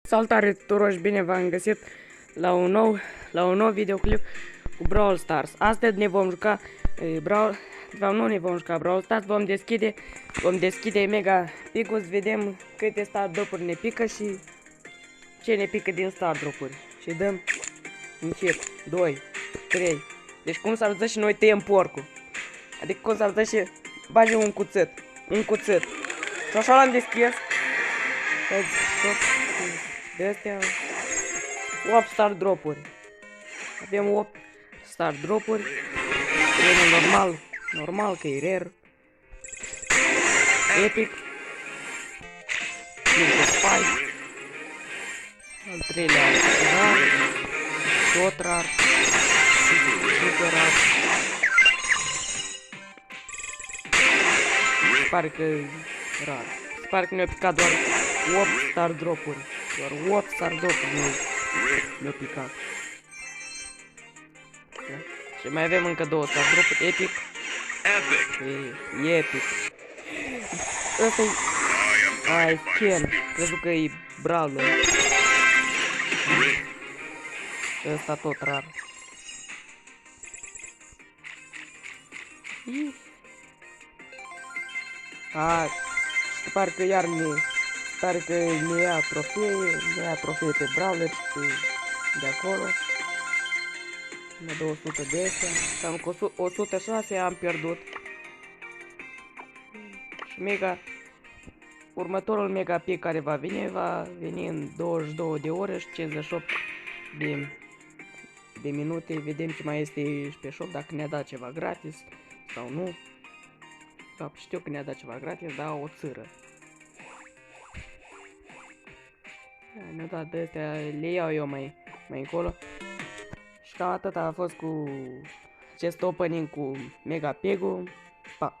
Salutare tuturor și bine v-am găsit la un nou videoclip cu Brawl Stars. Astăzi ne vom juca nu ne vom juca Brawl Stars, vom deschide Mega Picul, să vedem câte star drop-uri ne pică și ce ne pică din star drop-uri. Și dăm încet, 2, 3. Deci cum s-ar putea și noi tăiem porcul. Adică cum s-ar putea și bagem un cuțit. Și așa l-am deschis. De astea 8 star drop-uri. Avem 8 star drop-uri. E normal că e rare. Epic. Spike. Al treilea rar. Tot rar. Super rar. Pare că rar. Pare că ne-a picat doar 8 star drop-uri. Doar 8 star drop-uri ne-a picat. Da? Și mai avem încă 2 star drop-uri. Epic. E epic. Ăsta-i... Ai, Ken. Crezut că e Brawler. Ăsta tot rar. Hai. Și parcă iar ne ia trofee pe Brawler și de acolo. Mă 200 de astea. Cam cu 106 am pierdut. Și următorul mega pic care va veni în 22 de ore și 58 de minute. Vedem ce mai este și pe shop, dacă ne-a dat ceva gratis sau nu. Da, știu că ne-a dat ceva gratis, dar o țără. Ne-a dat de astea, le iau eu mai încolo. Și cam atât a fost cu acest opening cu Mega Pig-ul. Pa!